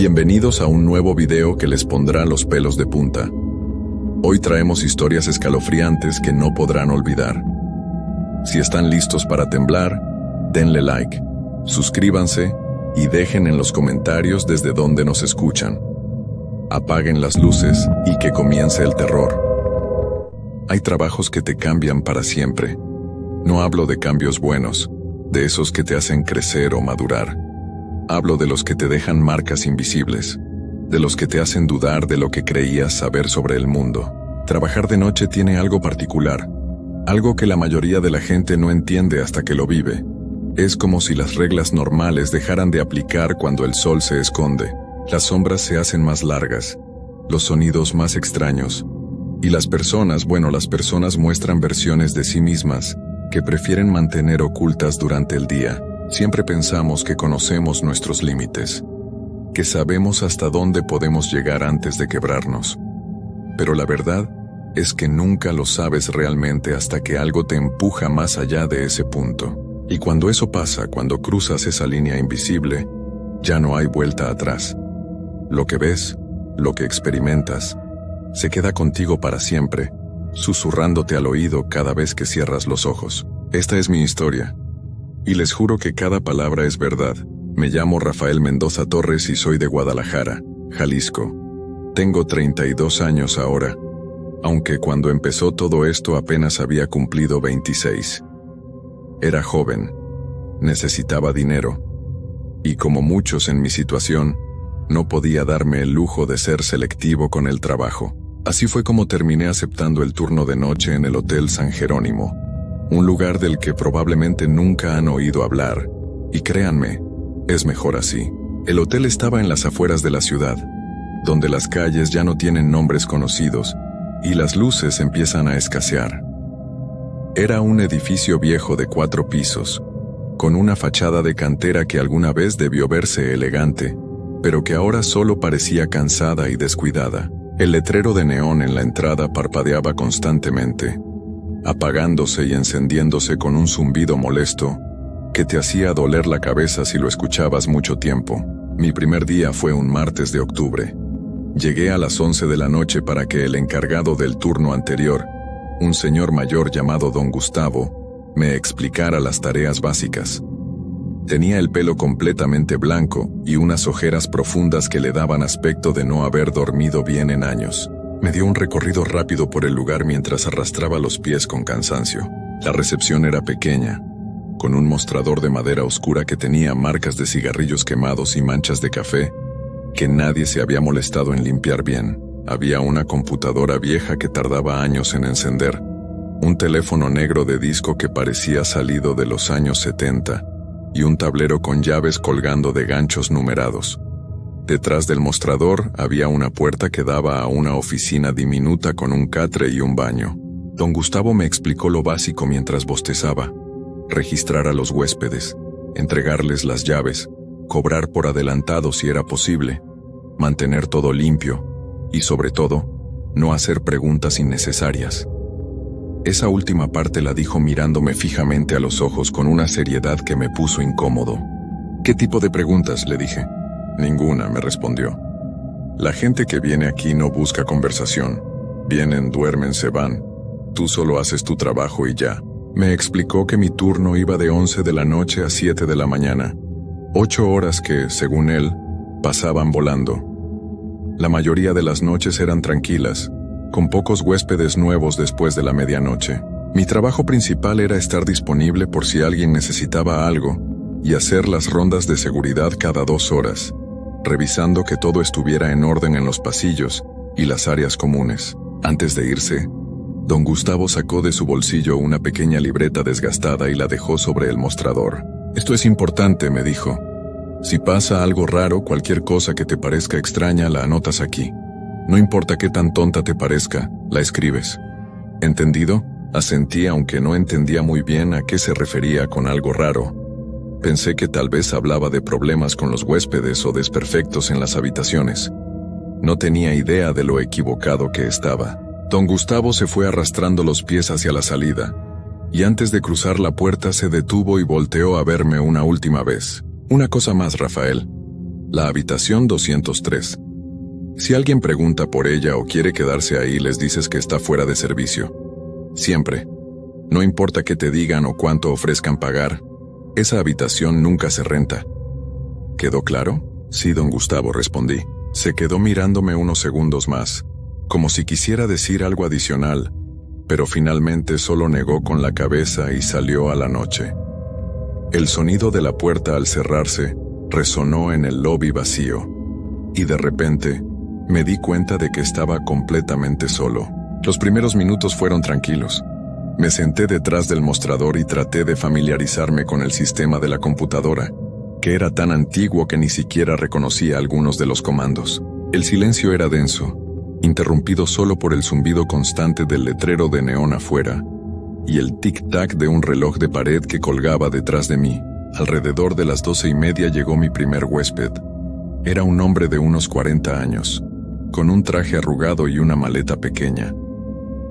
Bienvenidos a un nuevo video que les pondrá los pelos de punta. Hoy traemos historias escalofriantes que no podrán olvidar. Si están listos para temblar, denle like, suscríbanse y dejen en los comentarios desde dónde nos escuchan. Apaguen las luces y que comience el terror. Hay trabajos que te cambian para siempre. No hablo de cambios buenos, de esos que te hacen crecer o madurar. Hablo de los que te dejan marcas invisibles, de los que te hacen dudar de lo que creías saber sobre el mundo. Trabajar de noche tiene algo particular, algo que la mayoría de la gente no entiende hasta que lo vive. Es como si las reglas normales dejaran de aplicar cuando el sol se esconde. Las sombras se hacen más largas, los sonidos más extraños, y las personas muestran versiones de sí mismas que prefieren mantener ocultas durante el día. Siempre pensamos que conocemos nuestros límites, que sabemos hasta dónde podemos llegar antes de quebrarnos. Pero la verdad es que nunca lo sabes realmente hasta que algo te empuja más allá de ese punto. Y cuando eso pasa, cuando cruzas esa línea invisible, ya no hay vuelta atrás. Lo que ves, lo que experimentas, se queda contigo para siempre, susurrándote al oído cada vez que cierras los ojos. Esta es mi historia. Y les juro que cada palabra es verdad. Me llamo Rafael Mendoza Torres y soy de Guadalajara, Jalisco. Tengo 32 años ahora, aunque cuando empezó todo esto apenas había cumplido 26. Era joven, necesitaba dinero, y como muchos en mi situación, no podía darme el lujo de ser selectivo con el trabajo. Así fue como terminé aceptando el turno de noche en el Hotel San Jerónimo, un lugar del que probablemente nunca han oído hablar, y créanme, es mejor así. El hotel estaba en las afueras de la ciudad, donde las calles ya no tienen nombres conocidos, y las luces empiezan a escasear. Era un edificio viejo de 4 pisos, con una fachada de cantera que alguna vez debió verse elegante, pero que ahora solo parecía cansada y descuidada. El letrero de neón en la entrada parpadeaba constantemente, apagándose y encendiéndose con un zumbido molesto que te hacía doler la cabeza si lo escuchabas mucho tiempo. Mi primer día fue un martes de octubre. Llegué a las 11 de la noche para que el encargado del turno anterior, un señor mayor llamado Don Gustavo, me explicara las tareas básicas. Tenía el pelo completamente blanco y unas ojeras profundas que le daban aspecto de no haber dormido bien en años. Me dio un recorrido rápido por el lugar mientras arrastraba los pies con cansancio. La recepción era pequeña, con un mostrador de madera oscura que tenía marcas de cigarrillos quemados y manchas de café que nadie se había molestado en limpiar bien. Había una computadora vieja que tardaba años en encender, un teléfono negro de disco que parecía salido de los años 70 y un tablero con llaves colgando de ganchos numerados. Detrás del mostrador había una puerta que daba a una oficina diminuta con un catre y un baño. Don Gustavo me explicó lo básico mientras bostezaba: registrar a los huéspedes, entregarles las llaves, cobrar por adelantado si era posible, mantener todo limpio y, sobre todo, no hacer preguntas innecesarias. Esa última parte la dijo mirándome fijamente a los ojos con una seriedad que me puso incómodo. ¿Qué tipo de preguntas?, le dije. Ninguna, me respondió. La gente que viene aquí no busca conversación. Vienen, duermen, se van. Tú solo haces tu trabajo y ya. Me explicó que mi turno iba de 11 de la noche a 7 de la mañana. 8 horas que, según él, pasaban volando. La mayoría de las noches eran tranquilas, con pocos huéspedes nuevos después de la medianoche. Mi trabajo principal era estar disponible por si alguien necesitaba algo y hacer las rondas de seguridad cada 2 horas, revisando que todo estuviera en orden en los pasillos y las áreas comunes. Antes de irse, Don Gustavo sacó de su bolsillo una pequeña libreta desgastada y la dejó sobre el mostrador. «Esto es importante», me dijo. «Si pasa algo raro, cualquier cosa que te parezca extraña, la anotas aquí. No importa qué tan tonta te parezca, la escribes». «¿Entendido?», asentí, aunque no entendía muy bien a qué se refería con algo raro. Pensé que tal vez hablaba de problemas con los huéspedes o desperfectos en las habitaciones. No tenía idea de lo equivocado que estaba. Don Gustavo se fue arrastrando los pies hacia la salida, y antes de cruzar la puerta se detuvo y volteó a verme una última vez. «Una cosa más, Rafael. La habitación 203. Si alguien pregunta por ella o quiere quedarse ahí, les dices que está fuera de servicio. Siempre. No importa qué te digan o cuánto ofrezcan pagar, esa habitación nunca se renta. ¿Quedó claro? Sí, don Gustavo, respondí. Se quedó mirándome unos segundos más, como si quisiera decir algo adicional, pero finalmente solo negó con la cabeza y salió a la noche. El sonido de la puerta al cerrarse resonó en el lobby vacío, y de repente me di cuenta de que estaba completamente solo. Los primeros minutos fueron tranquilos. Me senté detrás del mostrador y traté de familiarizarme con el sistema de la computadora, que era tan antiguo que ni siquiera reconocía algunos de los comandos. El silencio era denso, interrumpido solo por el zumbido constante del letrero de neón afuera y el tic-tac de un reloj de pared que colgaba detrás de mí. Alrededor de las 12:30 llegó mi primer huésped. Era un hombre de unos 40 años, con un traje arrugado y una maleta pequeña.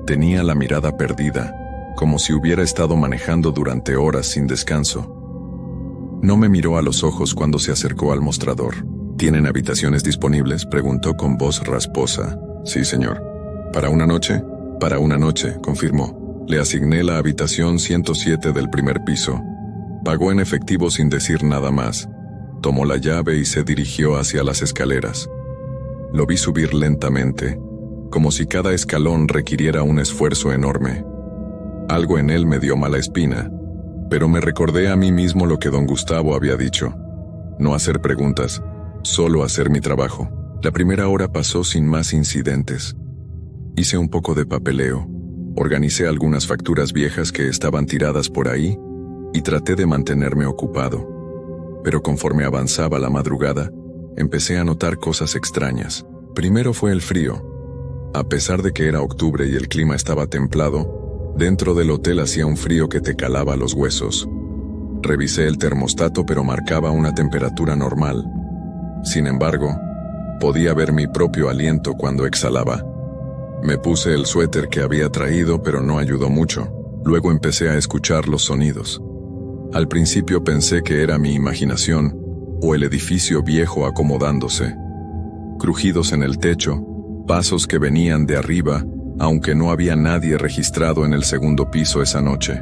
Tenía la mirada perdida, como si hubiera estado manejando durante horas sin descanso. No me miró a los ojos cuando se acercó al mostrador. ¿Tienen habitaciones disponibles?, preguntó con voz rasposa. Sí, señor. ¿Para una noche? Para una noche, confirmó. Le asigné la habitación 107 del primer piso. Pagó en efectivo sin decir nada más. Tomó la llave y se dirigió hacia las escaleras. Lo vi subir lentamente, como si cada escalón requiriera un esfuerzo enorme. Algo en él me dio mala espina, pero me recordé a mí mismo lo que don Gustavo había dicho. No hacer preguntas, solo hacer mi trabajo. La primera hora pasó sin más incidentes. Hice un poco de papeleo, organicé algunas facturas viejas que estaban tiradas por ahí y traté de mantenerme ocupado. Pero conforme avanzaba la madrugada, empecé a notar cosas extrañas. Primero fue el frío. A pesar de que era octubre y el clima estaba templado, dentro del hotel hacía un frío que te calaba los huesos. Revisé el termostato, pero marcaba una temperatura normal. Sin embargo, podía ver mi propio aliento cuando exhalaba. Me puse el suéter que había traído, pero no ayudó mucho. Luego empecé a escuchar los sonidos. Al principio pensé que era mi imaginación o el edificio viejo acomodándose. Crujidos en el techo, pasos que venían de arriba, aunque no había nadie registrado en el segundo piso esa noche.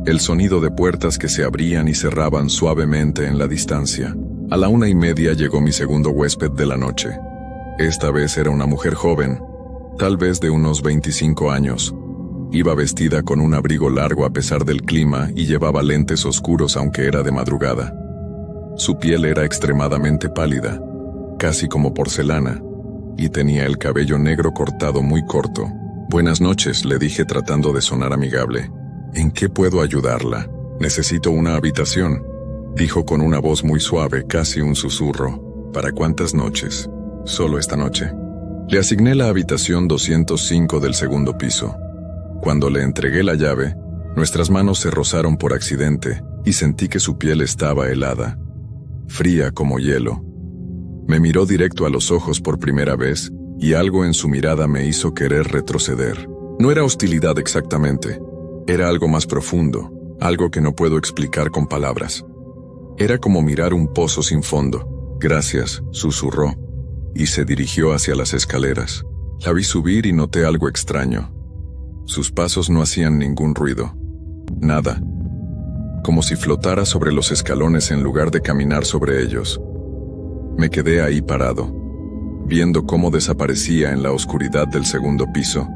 El sonido de puertas que se abrían y cerraban suavemente en la distancia. A la 1:30 llegó mi segundo huésped de la noche. Esta vez era una mujer joven, tal vez de unos 25 años. Iba vestida con un abrigo largo a pesar del clima y llevaba lentes oscuros aunque era de madrugada. Su piel era extremadamente pálida, casi como porcelana, y tenía el cabello negro cortado muy corto. Buenas noches, le dije tratando de sonar amigable. ¿En qué puedo ayudarla? Necesito una habitación, dijo con una voz muy suave, casi un susurro. ¿Para cuántas noches? Solo esta noche. Le asigné la habitación 205 del segundo piso. Cuando le entregué la llave, nuestras manos se rozaron por accidente y sentí que su piel estaba helada, fría como hielo. Me miró directo a los ojos por primera vez y algo en su mirada me hizo querer retroceder. No era hostilidad exactamente, era algo más profundo, algo que no puedo explicar con palabras. Era como mirar un pozo sin fondo. Gracias, susurró, y se dirigió hacia las escaleras. La vi subir y noté algo extraño. Sus pasos no hacían ningún ruido. Nada. Como si flotara sobre los escalones en lugar de caminar sobre ellos. Me quedé ahí parado, viendo cómo desaparecía en la oscuridad del segundo piso,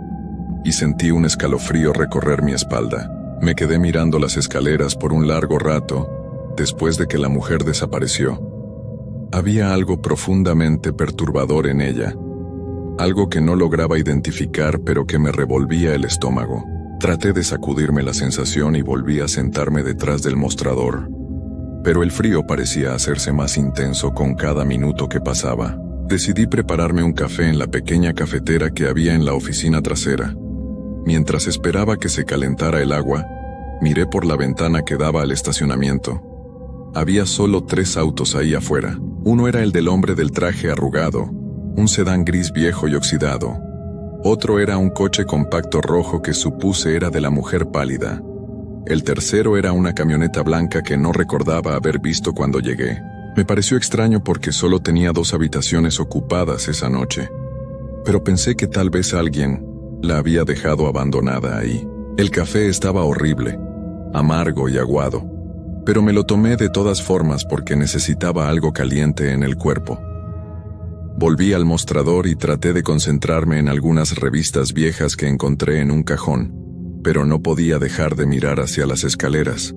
y sentí un escalofrío recorrer mi espalda. Me quedé mirando las escaleras por un largo rato, después de que la mujer desapareció. Había algo profundamente perturbador en ella. Algo que no lograba identificar, pero que me revolvía el estómago. Traté de sacudirme la sensación y volví a sentarme detrás del mostrador. Pero el frío parecía hacerse más intenso con cada minuto que pasaba. Decidí prepararme un café en la pequeña cafetera que había en la oficina trasera. Mientras esperaba que se calentara el agua, miré por la ventana que daba al estacionamiento. Había solo 3 autos ahí afuera. Uno era el del hombre del traje arrugado, un sedán gris viejo y oxidado. Otro era un coche compacto rojo que supuse era de la mujer pálida. El tercero era una camioneta blanca que no recordaba haber visto cuando llegué. Me pareció extraño porque solo tenía 2 habitaciones ocupadas esa noche, pero pensé que tal vez alguien la había dejado abandonada ahí. El café estaba horrible, amargo y aguado, pero me lo tomé de todas formas porque necesitaba algo caliente en el cuerpo. Volví al mostrador y traté de concentrarme en algunas revistas viejas que encontré en un cajón, pero no podía dejar de mirar hacia las escaleras,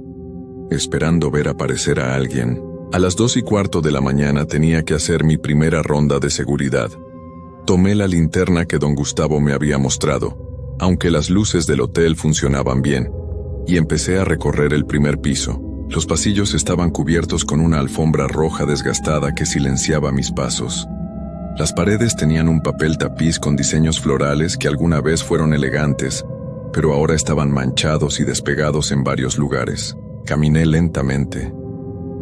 esperando ver aparecer a alguien. A las 2:15 de la mañana tenía que hacer mi primera ronda de seguridad. Tomé la linterna que don Gustavo me había mostrado, aunque las luces del hotel funcionaban bien, y empecé a recorrer el primer piso. Los pasillos estaban cubiertos con una alfombra roja desgastada que silenciaba mis pasos. Las paredes tenían un papel tapiz con diseños florales que alguna vez fueron elegantes, pero ahora estaban manchados y despegados en varios lugares. Caminé lentamente,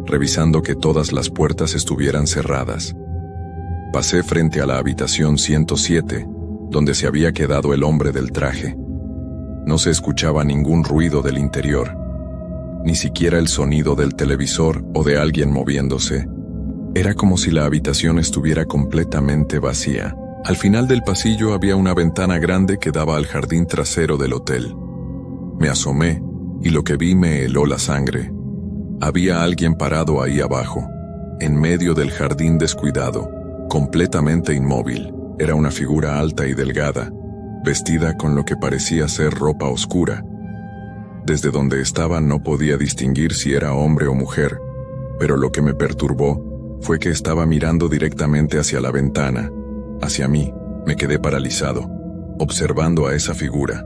revisando que todas las puertas estuvieran cerradas. Pasé frente a la habitación 107, donde se había quedado el hombre del traje. No se escuchaba ningún ruido del interior, ni siquiera el sonido del televisor o de alguien moviéndose. Era como si la habitación estuviera completamente vacía. Al final del pasillo había una ventana grande que daba al jardín trasero del hotel. Me asomé y lo que vi me heló la sangre. Había alguien parado ahí abajo, en medio del jardín descuidado, completamente inmóvil. Era una figura alta y delgada, vestida con lo que parecía ser ropa oscura. Desde donde estaba no podía distinguir si era hombre o mujer, pero lo que me perturbó fue que estaba mirando directamente hacia la ventana, hacia mí. Me quedé paralizado, observando a esa figura.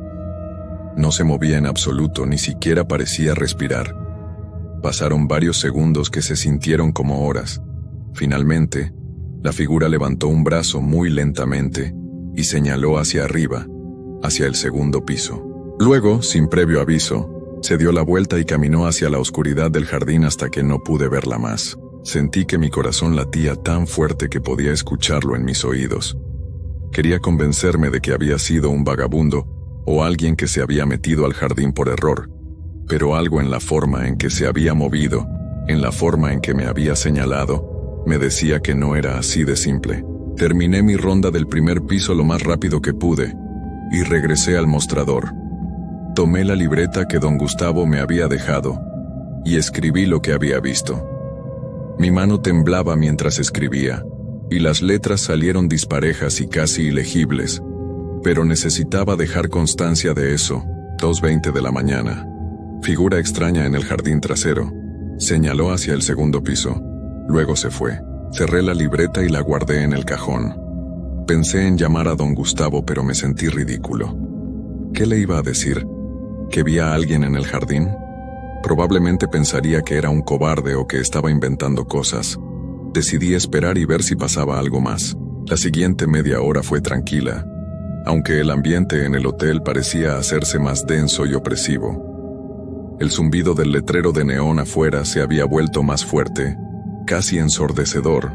No se movía en absoluto, ni siquiera parecía respirar. Pasaron varios segundos que se sintieron como horas. Finalmente, la figura levantó un brazo muy lentamente y señaló hacia arriba, hacia el segundo piso. Luego, sin previo aviso, se dio la vuelta y caminó hacia la oscuridad del jardín hasta que no pude verla más. Sentí que mi corazón latía tan fuerte que podía escucharlo en mis oídos. Quería convencerme de que había sido un vagabundo o alguien que se había metido al jardín por error, pero algo en la forma en que se había movido, en la forma en que me había señalado, me decía que no era así de simple. Terminé mi ronda del primer piso lo más rápido que pude y regresé al mostrador. Tomé la libreta que don Gustavo me había dejado y escribí lo que había visto. Mi mano temblaba mientras escribía, y las letras salieron disparejas y casi ilegibles, pero necesitaba dejar constancia de eso. 2:20 de la mañana. Figura extraña en el jardín trasero. Señaló hacia el segundo piso. Luego se fue. Cerré la libreta y la guardé en el cajón. Pensé en llamar a don Gustavo, pero me sentí ridículo. ¿Qué le iba a decir? ¿Que vi a alguien en el jardín? Probablemente pensaría que era un cobarde o que estaba inventando cosas. Decidí esperar y ver si pasaba algo más. La siguiente media hora fue tranquila, aunque el ambiente en el hotel parecía hacerse más denso y opresivo. El zumbido del letrero de neón afuera se había vuelto más fuerte, casi ensordecedor,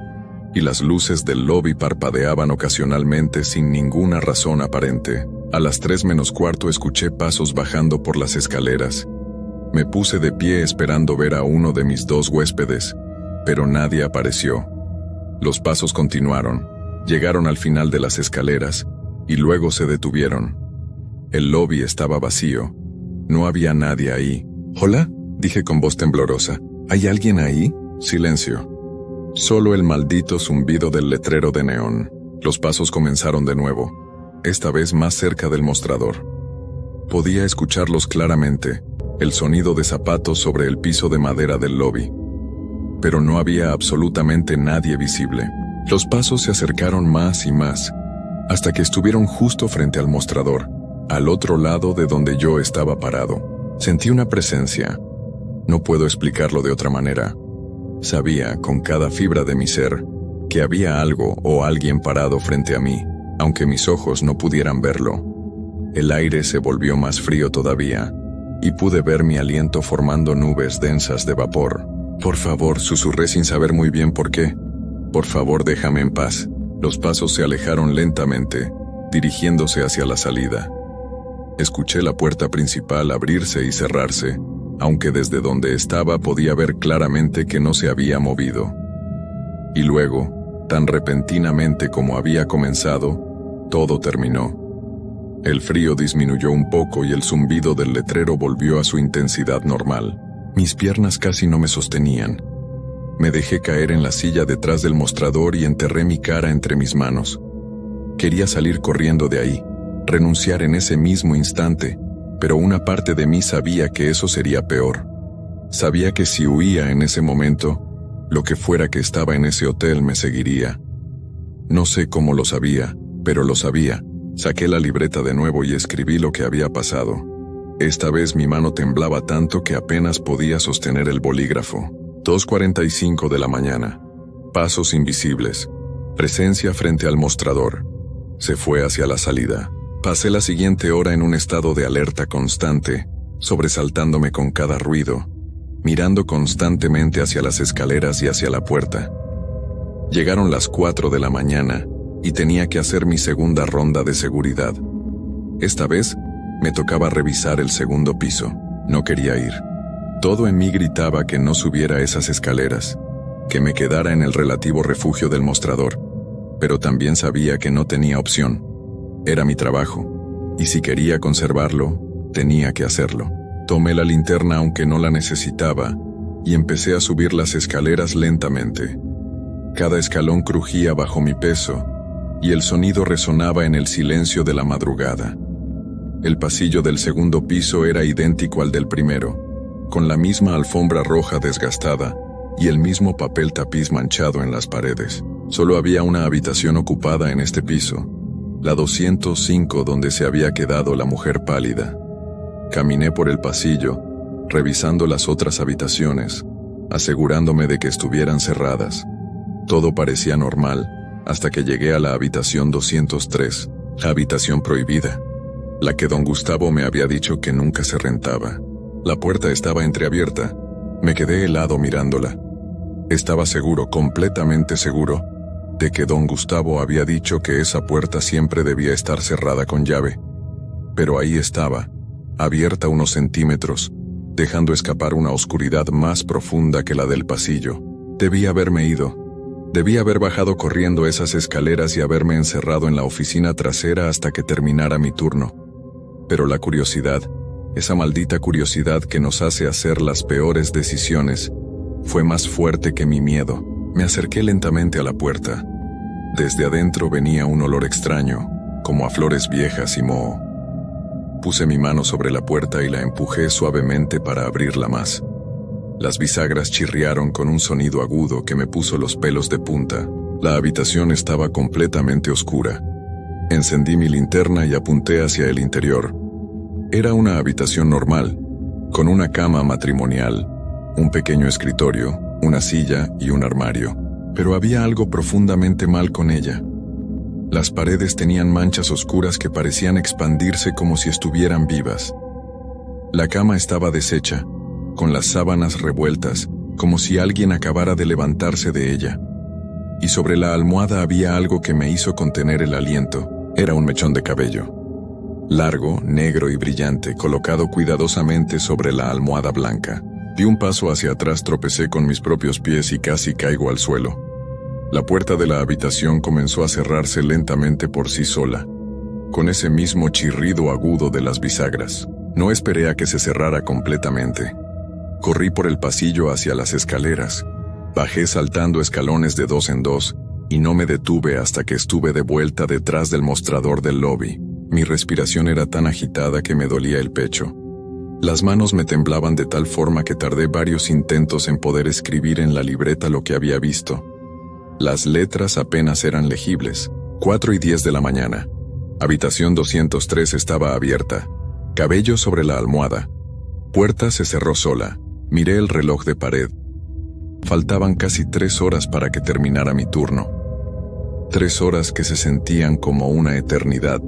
y las luces del lobby parpadeaban ocasionalmente sin ninguna razón aparente. A las 3:15 escuché pasos bajando por las escaleras. Me puse de pie esperando ver a uno de mis 2 huéspedes, pero nadie apareció. Los pasos continuaron, llegaron al final de las escaleras, y luego se detuvieron. El lobby estaba vacío. No había nadie ahí. «¿Hola?», dije con voz temblorosa. «¿Hay alguien ahí?». Silencio. Solo el maldito zumbido del letrero de neón. Los pasos comenzaron de nuevo, esta vez más cerca del mostrador. Podía escucharlos claramente, el sonido de zapatos sobre el piso de madera del lobby. Pero no había absolutamente nadie visible. Los pasos se acercaron más y más, hasta que estuvieron justo frente al mostrador, al otro lado de donde yo estaba parado. Sentí una presencia. No puedo explicarlo de otra manera. Sabía, con cada fibra de mi ser, que había algo o alguien parado frente a mí, aunque mis ojos no pudieran verlo. El aire se volvió más frío todavía, y pude ver mi aliento formando nubes densas de vapor. «Por favor», susurré sin saber muy bien por qué. «Por favor, déjame en paz». Los pasos se alejaron lentamente, dirigiéndose hacia la salida. Escuché la puerta principal abrirse y cerrarse, aunque desde donde estaba podía ver claramente que no se había movido. Y luego, tan repentinamente como había comenzado, todo terminó. El frío disminuyó un poco y el zumbido del letrero volvió a su intensidad normal. Mis piernas casi no me sostenían. Me dejé caer en la silla detrás del mostrador y enterré mi cara entre mis manos. Quería salir corriendo de ahí, renunciar en ese mismo instante, pero una parte de mí sabía que eso sería peor. Sabía que si huía en ese momento, lo que fuera que estaba en ese hotel me seguiría. No sé cómo lo sabía, pero lo sabía. Saqué la libreta de nuevo y escribí lo que había pasado. Esta vez mi mano temblaba tanto que apenas podía sostener el bolígrafo. 2:45 de la mañana. Pasos invisibles. Presencia frente al mostrador. Se fue hacia la salida. Pasé la siguiente hora en un estado de alerta constante, sobresaltándome con cada ruido, mirando constantemente hacia las escaleras y hacia la puerta. Llegaron las 4 de la mañana y tenía que hacer mi segunda ronda de seguridad. Esta vez me tocaba revisar el segundo piso. No quería ir. Todo en mí gritaba que no subiera esas escaleras, que me quedara en el relativo refugio del mostrador, pero también sabía que no tenía opción. Era mi trabajo, y si quería conservarlo, tenía que hacerlo. Tomé la linterna aunque no la necesitaba, y empecé a subir las escaleras lentamente. Cada escalón crujía bajo mi peso, y el sonido resonaba en el silencio de la madrugada. El pasillo del segundo piso era idéntico al del primero, con la misma alfombra roja desgastada y el mismo papel tapiz manchado en las paredes. Solo había una habitación ocupada en este piso, la 205 donde se había quedado la mujer pálida. Caminé por el pasillo, revisando las otras habitaciones, asegurándome de que estuvieran cerradas. Todo parecía normal, hasta que llegué a la habitación 203, la habitación prohibida, la que don Gustavo me había dicho que nunca se rentaba. La puerta estaba entreabierta. Me quedé helado mirándola. Estaba seguro, completamente seguro, de que don Gustavo había dicho que esa puerta siempre debía estar cerrada con llave. Pero ahí estaba, abierta unos centímetros, dejando escapar una oscuridad más profunda que la del pasillo. Debí haberme ido. Debí haber bajado corriendo esas escaleras y haberme encerrado en la oficina trasera hasta que terminara mi turno. Pero la curiosidad, esa maldita curiosidad que nos hace hacer las peores decisiones, fue más fuerte que mi miedo. Me acerqué lentamente a la puerta. Desde adentro venía un olor extraño, como a flores viejas y moho. Puse mi mano sobre la puerta y la empujé suavemente para abrirla más. Las bisagras chirriaron con un sonido agudo que me puso los pelos de punta. La habitación estaba completamente oscura. Encendí mi linterna y apunté hacia el interior. Era una habitación normal, con una cama matrimonial, un pequeño escritorio, una silla y un armario. Pero había algo profundamente mal con ella. Las paredes tenían manchas oscuras que parecían expandirse como si estuvieran vivas. La cama estaba deshecha, con las sábanas revueltas, como si alguien acabara de levantarse de ella. Y sobre la almohada había algo que me hizo contener el aliento. Era un mechón de cabello. Largo, negro y brillante, colocado cuidadosamente sobre la almohada blanca. Di un paso hacia atrás, tropecé con mis propios pies y casi caigo al suelo. La puerta de la habitación comenzó a cerrarse lentamente por sí sola, con ese mismo chirrido agudo de las bisagras. No esperé a que se cerrara completamente. Corrí por el pasillo hacia las escaleras. Bajé saltando escalones de 2 en 2, y no me detuve hasta que estuve de vuelta detrás del mostrador del lobby. Mi respiración era tan agitada que me dolía el pecho. Las manos me temblaban de tal forma que tardé varios intentos en poder escribir en la libreta lo que había visto. Las letras apenas eran legibles. 4:10 de la mañana. Habitación 203 estaba abierta. Cabello sobre la almohada. Puerta se cerró sola. Miré el reloj de pared. Faltaban casi 3 horas para que terminara mi turno. 3 horas que se sentían como una eternidad.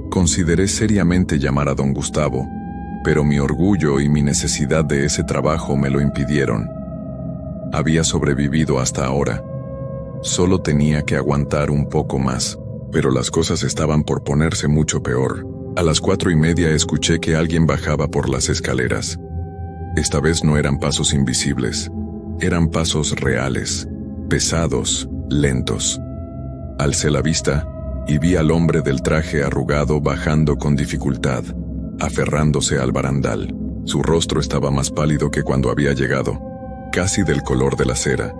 Consideré seriamente llamar a don Gustavo, pero mi orgullo y mi necesidad de ese trabajo me lo impidieron. Había sobrevivido hasta ahora. Solo tenía que aguantar un poco más, pero las cosas estaban por ponerse mucho peor. A las 4:30 escuché que alguien bajaba por las escaleras. Esta vez no eran pasos invisibles, eran pasos reales. pesados, lentos. Alcé la vista y vi al hombre del traje arrugado bajando con dificultad, aferrándose al barandal. Su rostro estaba más pálido que cuando había llegado, casi del color de la cera.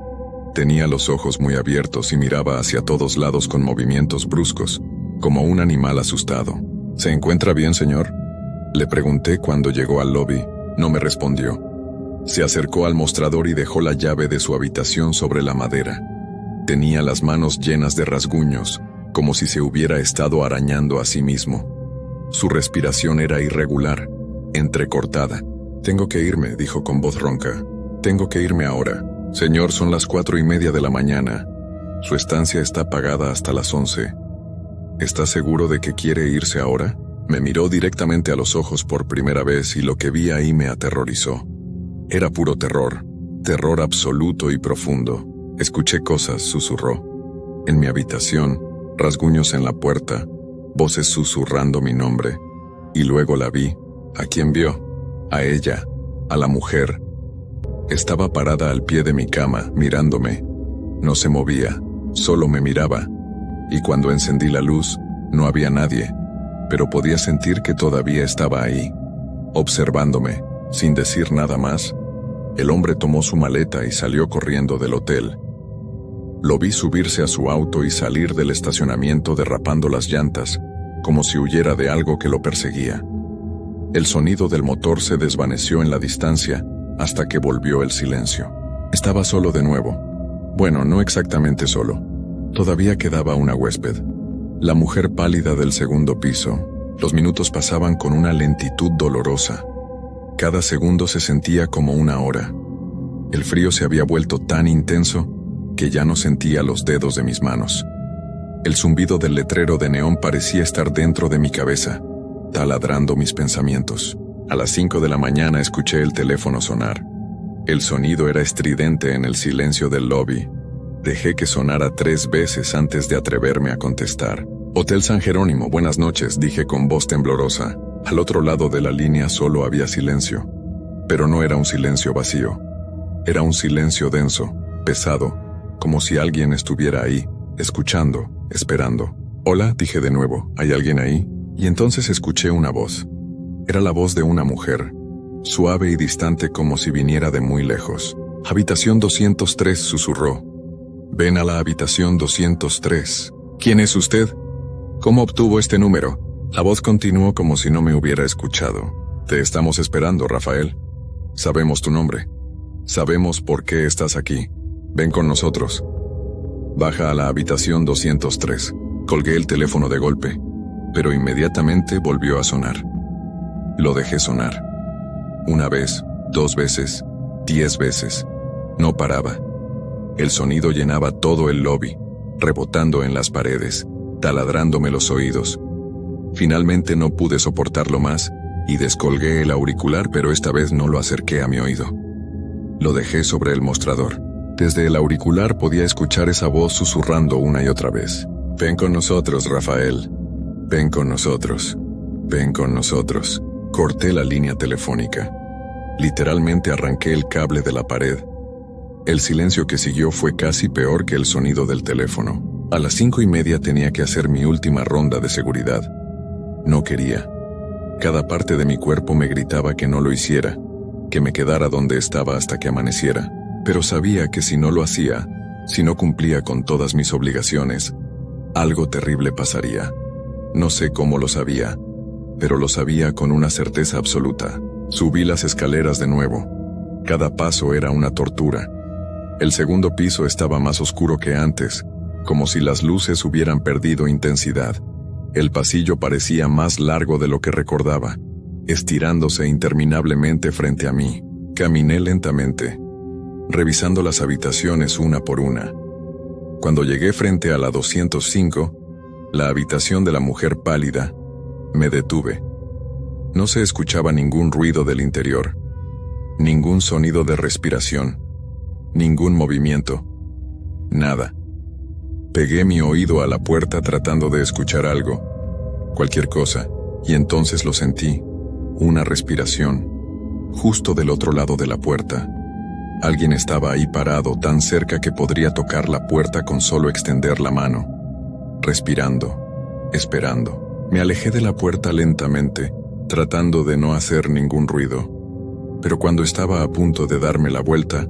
Tenía los ojos muy abiertos y miraba hacia todos lados con movimientos bruscos, como un animal asustado. ¿Se encuentra bien, señor?, le pregunté cuando llegó al lobby. No me respondió. Se acercó al mostrador y dejó la llave de su habitación sobre la madera. Tenía las manos llenas de rasguños, como si se hubiera estado arañando a sí mismo. Su respiración era irregular, entrecortada. «Tengo que irme», dijo con voz ronca. «Tengo que irme ahora. Señor, son las 4:30 de la mañana. Su estancia está pagada hasta las 11. ¿Está seguro de que quiere irse ahora?». Me miró directamente a los ojos por primera vez y lo que vi ahí me aterrorizó. Era puro terror, terror absoluto y profundo. Escuché cosas, susurró. En mi habitación, rasguños en la puerta, voces susurrando mi nombre. Y luego la vi. ¿A quién vio? A ella, a la mujer. Estaba parada al pie de mi cama, mirándome. No se movía, solo me miraba. Y cuando encendí la luz, no había nadie, pero podía sentir que todavía estaba ahí, observándome, sin decir nada más. El hombre tomó su maleta y salió corriendo del hotel. Lo vi subirse a su auto y salir del estacionamiento derrapando las llantas, como si huyera de algo que lo perseguía. El sonido del motor se desvaneció en la distancia hasta que volvió el silencio. Estaba solo de nuevo. Bueno, no exactamente solo. Todavía quedaba una huésped. La mujer pálida del segundo piso. Los minutos pasaban con una lentitud dolorosa. Cada segundo se sentía como una hora. El frío se había vuelto tan intenso que ya no sentía los dedos de mis manos. El zumbido del letrero de neón parecía estar dentro de mi cabeza, taladrando mis pensamientos. A las 5 de la mañana escuché el teléfono sonar. El sonido era estridente en el silencio del lobby. Dejé que sonara 3 veces antes de atreverme a contestar. «Hotel San Jerónimo, buenas noches», dije con voz temblorosa. Al otro lado de la línea solo había silencio. Pero no era un silencio vacío. Era un silencio denso, pesado, como si alguien estuviera ahí, escuchando, esperando. «Hola», dije de nuevo, «¿hay alguien ahí?». Y entonces escuché una voz. Era la voz de una mujer, suave y distante como si viniera de muy lejos. «Habitación 203», susurró. «Ven a la habitación 203. ¿Quién es usted? ¿Cómo obtuvo este número?». La voz continuó como si no me hubiera escuchado. «Te estamos esperando, Rafael. Sabemos tu nombre. Sabemos por qué estás aquí. Ven con nosotros. Baja a la habitación 203. Colgué el teléfono de golpe, pero inmediatamente volvió a sonar. Lo dejé sonar. 1 vez, 2 veces, 10 veces. No paraba. El sonido llenaba todo el lobby, rebotando en las paredes, taladrándome los oídos. Finalmente no pude soportarlo más y descolgué el auricular, pero esta vez no lo acerqué a mi oído. Lo dejé sobre el mostrador. Desde el auricular podía escuchar esa voz susurrando una y otra vez. «Ven con nosotros, Rafael. Ven con nosotros. Ven con nosotros». Corté la línea telefónica. Literalmente arranqué el cable de la pared. El silencio que siguió fue casi peor que el sonido del teléfono. A las 5:30 tenía que hacer mi última ronda de seguridad. No quería. Cada parte de mi cuerpo me gritaba que no lo hiciera, que me quedara donde estaba hasta que amaneciera. Pero sabía que si no lo hacía, si no cumplía con todas mis obligaciones, algo terrible pasaría. No sé cómo lo sabía, pero lo sabía con una certeza absoluta. Subí las escaleras de nuevo. Cada paso era una tortura. El segundo piso estaba más oscuro que antes, como si las luces hubieran perdido intensidad. El pasillo parecía más largo de lo que recordaba, estirándose interminablemente frente a mí. Caminé lentamente, revisando las habitaciones una por una. Cuando llegué frente a la 205, la habitación de la mujer pálida, me detuve. No se escuchaba ningún ruido del interior, ningún sonido de respiración, ningún movimiento, nada. Pegué mi oído a la puerta tratando de escuchar algo, cualquier cosa, y entonces lo sentí, una respiración, justo del otro lado de la puerta. Alguien estaba ahí parado, tan cerca que podría tocar la puerta con solo extender la mano. Respirando, esperando. Me alejé de la puerta lentamente, tratando de no hacer ningún ruido. Pero cuando estaba a punto de darme la vuelta,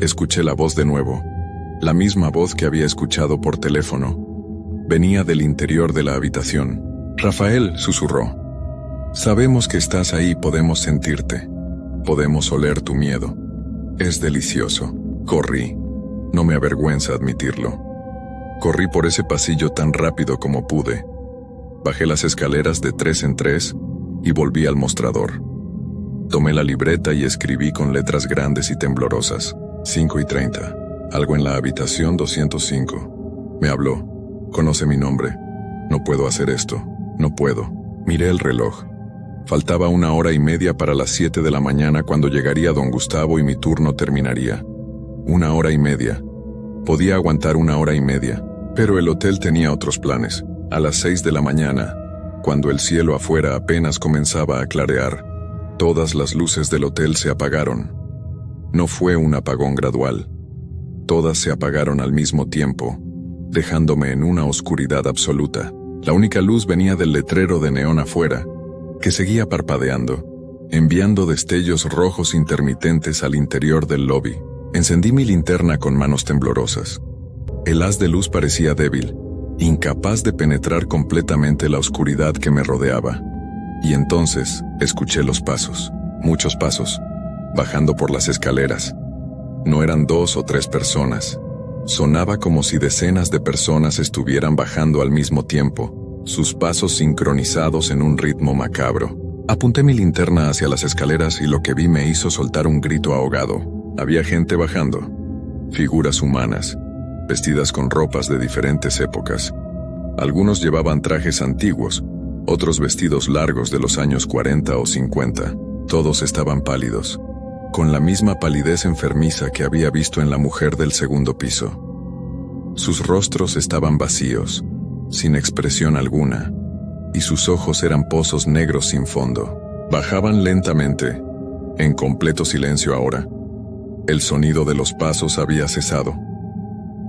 escuché la voz de nuevo. La misma voz que había escuchado por teléfono. Venía del interior de la habitación. «Rafael», susurró. «Sabemos que estás ahí, podemos sentirte. Podemos oler tu miedo. Es delicioso». Corrí. No me avergüenza admitirlo. Corrí por ese pasillo tan rápido como pude. Bajé las escaleras de 3 en 3 y volví al mostrador. Tomé la libreta y escribí con letras grandes y temblorosas. 5:30. Algo en la habitación 205. Me habló. Conoce mi nombre. No puedo hacer esto. No puedo. Miré el reloj. Faltaba 1 hora y media para las 7 de la mañana cuando llegaría don Gustavo y mi turno terminaría. 1 hora y media. Podía aguantar 1 hora y media, pero el hotel tenía otros planes. A las 6 de la mañana, cuando el cielo afuera apenas comenzaba a clarear, todas las luces del hotel se apagaron. No fue un apagón gradual. Todas se apagaron al mismo tiempo, dejándome en una oscuridad absoluta. La única luz venía del letrero de neón afuera, que seguía parpadeando, enviando destellos rojos intermitentes al interior del lobby. Encendí mi linterna con manos temblorosas. El haz de luz parecía débil, incapaz de penetrar completamente la oscuridad que me rodeaba. Y entonces escuché los pasos, muchos pasos, bajando por las escaleras. No eran 2 o 3 personas. Sonaba como si decenas de personas estuvieran bajando al mismo tiempo, sus pasos sincronizados en un ritmo macabro. Apunté mi linterna hacia las escaleras y lo que vi me hizo soltar un grito ahogado. Había gente bajando, figuras humanas, vestidas con ropas de diferentes épocas. Algunos llevaban trajes antiguos, otros vestidos largos de los años 40 o 50. Todos estaban pálidos, con la misma palidez enfermiza que había visto en la mujer del segundo piso. Sus rostros estaban vacíos, sin expresión alguna, y sus ojos eran pozos negros sin fondo. Bajaban lentamente, en completo silencio ahora. El sonido de los pasos había cesado.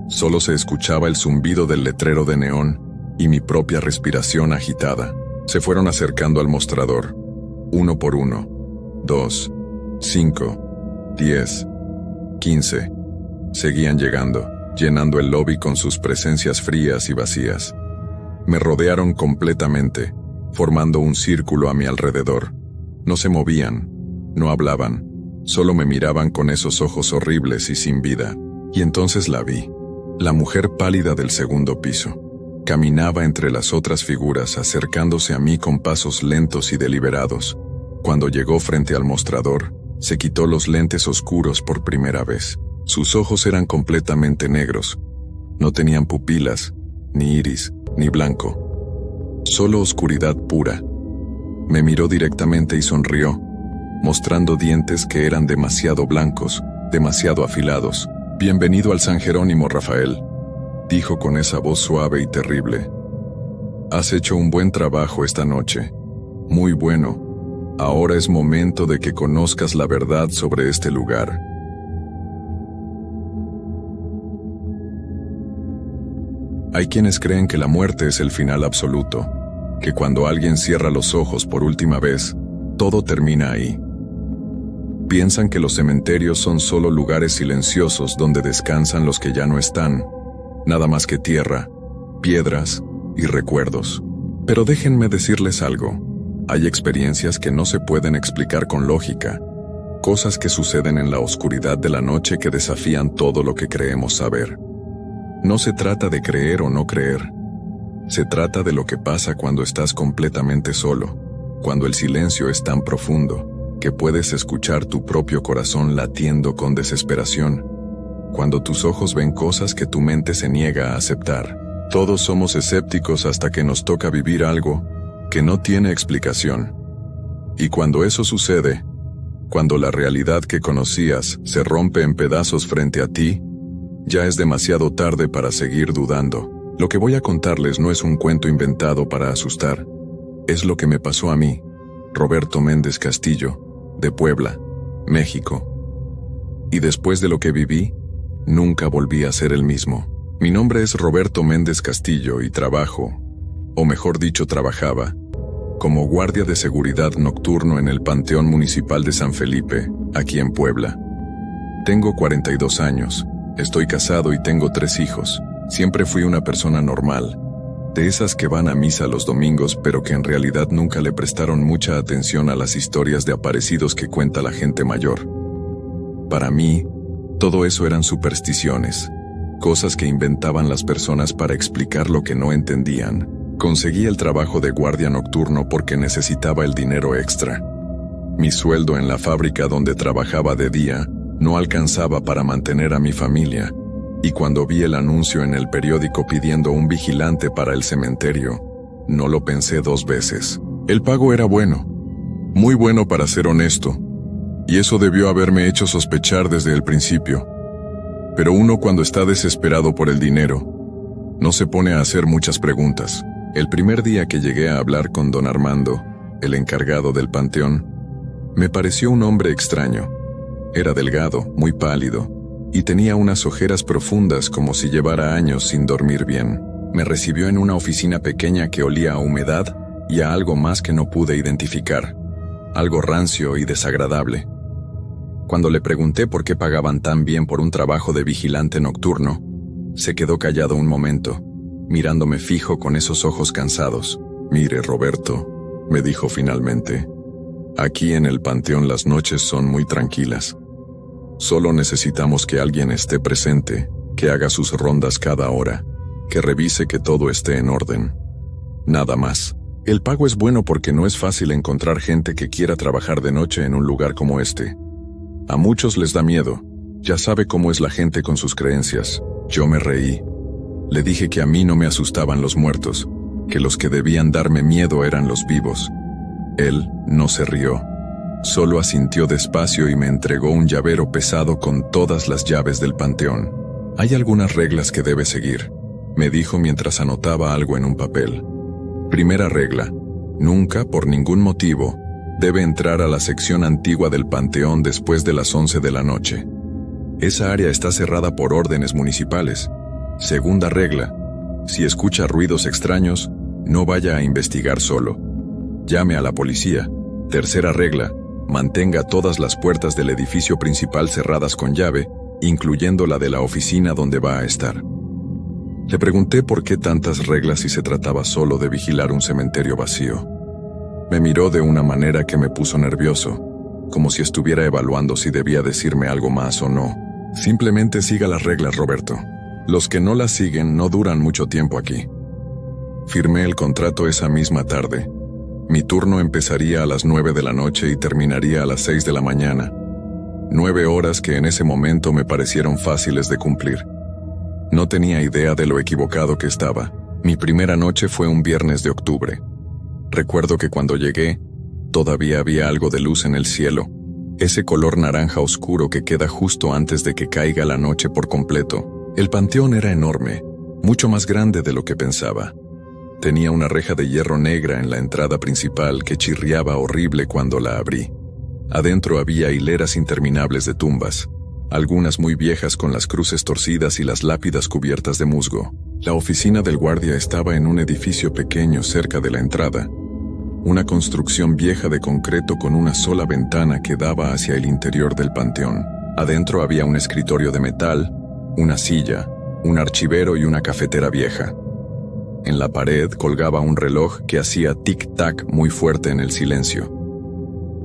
Solo se escuchaba el zumbido del letrero de neón y mi propia respiración agitada. Se fueron acercando al mostrador, 1 por 1, 2, 5, 10, 15. Seguían llegando, llenando el lobby con sus presencias frías y vacías. Me rodearon completamente, formando un círculo a mi alrededor. No se movían, no hablaban, solo me miraban con esos ojos horribles y sin vida. Y entonces la vi, la mujer pálida del segundo piso. Caminaba entre las otras figuras, acercándose a mí con pasos lentos y deliberados. Cuando llegó frente al mostrador, se quitó los lentes oscuros por primera vez. Sus ojos eran completamente negros. No tenían pupilas, ni iris, ni blanco. Solo oscuridad pura. Me miró directamente y sonrió, mostrando dientes que eran demasiado blancos, demasiado afilados. «Bienvenido al San Jerónimo, Rafael», dijo con esa voz suave y terrible. «Has hecho un buen trabajo esta noche. Muy bueno. Ahora es momento de que conozcas la verdad sobre este lugar». Hay quienes creen que la muerte es el final absoluto, que cuando alguien cierra los ojos por última vez, todo termina ahí. Piensan que los cementerios son solo lugares silenciosos donde descansan los que ya no están, nada más que tierra, piedras y recuerdos. Pero déjenme decirles algo, hay experiencias que no se pueden explicar con lógica, cosas que suceden en la oscuridad de la noche que desafían todo lo que creemos saber. No se trata de creer o no creer, se trata de lo que pasa cuando estás completamente solo, cuando el silencio es tan profundo que puedes escuchar tu propio corazón latiendo con desesperación, cuando tus ojos ven cosas que tu mente se niega a aceptar. Todos somos escépticos hasta que nos toca vivir algo que no tiene explicación. Y cuando eso sucede, cuando la realidad que conocías se rompe en pedazos frente a ti, ya es demasiado tarde para seguir dudando. Lo que voy a contarles no es un cuento inventado para asustar. Es lo que me pasó a mí, Roberto Méndez Castillo, de Puebla, México. Y después de lo que viví, nunca volví a ser el mismo. Mi nombre es Roberto Méndez Castillo y trabajo, o mejor dicho trabajaba, como guardia de seguridad nocturno en el Panteón Municipal de San Felipe, aquí en Puebla. Tengo 42 años, estoy casado y tengo 3 hijos. Siempre fui una persona normal, de esas que van a misa los domingos pero que en realidad nunca le prestaron mucha atención a las historias de aparecidos que cuenta la gente mayor. Para mí, todo eso eran supersticiones, cosas que inventaban las personas para explicar lo que no entendían. Conseguí el trabajo de guardia nocturno porque necesitaba el dinero extra. Mi sueldo en la fábrica donde trabajaba de día no alcanzaba para mantener a mi familia, y cuando vi el anuncio en el periódico pidiendo un vigilante para el cementerio, no lo pensé 2 veces. El pago era bueno, muy bueno para ser honesto, y eso debió haberme hecho sospechar desde el principio. Pero uno cuando está desesperado por el dinero, no se pone a hacer muchas preguntas. El primer día que llegué a hablar con don Armando, el encargado del panteón, me pareció un hombre extraño. Era delgado, muy pálido, y tenía unas ojeras profundas como si llevara años sin dormir bien. Me recibió en una oficina pequeña que olía a humedad y a algo más que no pude identificar, algo rancio y desagradable. Cuando le pregunté por qué pagaban tan bien por un trabajo de vigilante nocturno, se quedó callado un momento, mirándome fijo con esos ojos cansados. «Mire, Roberto», me dijo finalmente, «aquí en el panteón las noches son muy tranquilas. Solo necesitamos que alguien esté presente, que haga sus rondas cada hora, que revise que todo esté en orden. Nada más. El pago es bueno porque no es fácil encontrar gente que quiera trabajar de noche en un lugar como este. A muchos les da miedo, ya sabe cómo es la gente con sus creencias». Yo me reí. Le dije que a mí no me asustaban los muertos, que los que debían darme miedo eran los vivos. Él no se rió. Solo asintió despacio y me entregó un llavero pesado con todas las llaves del panteón. «Hay algunas reglas que debe seguir», me dijo mientras anotaba algo en un papel. Primera regla: nunca, por ningún motivo, debe entrar a la sección antigua del panteón después de las 11 de la noche. Esa área está cerrada por órdenes municipales. Segunda regla: si escucha ruidos extraños, no vaya a investigar solo. Llame a la policía. Tercera regla: mantenga todas las puertas del edificio principal cerradas con llave, incluyendo la de la oficina donde va a estar. Le pregunté por qué tantas reglas si se trataba solo de vigilar un cementerio vacío. Me miró de una manera que me puso nervioso, como si estuviera evaluando si debía decirme algo más o no. «Simplemente siga las reglas, Roberto. Los que no las siguen no duran mucho tiempo aquí». Firmé el contrato esa misma tarde. Mi turno empezaría a las 9 de la noche y terminaría a las 6 de la mañana. 9 horas que en ese momento me parecieron fáciles de cumplir. No tenía idea de lo equivocado que estaba. Mi primera noche fue un viernes de octubre. Recuerdo que cuando llegué, todavía había algo de luz en el cielo, ese color naranja oscuro que queda justo antes de que caiga la noche por completo. El panteón era enorme, mucho más grande de lo que pensaba. Tenía una reja de hierro negra en la entrada principal que chirriaba horrible cuando la abrí. Adentro había hileras interminables de tumbas, algunas muy viejas con las cruces torcidas y las lápidas cubiertas de musgo. La oficina del guardia estaba en un edificio pequeño cerca de la entrada, una construcción vieja de concreto con una sola ventana que daba hacia el interior del panteón. Adentro había un escritorio de metal, una silla, un archivero y una cafetera vieja. En la pared colgaba un reloj que hacía tic-tac muy fuerte en el silencio.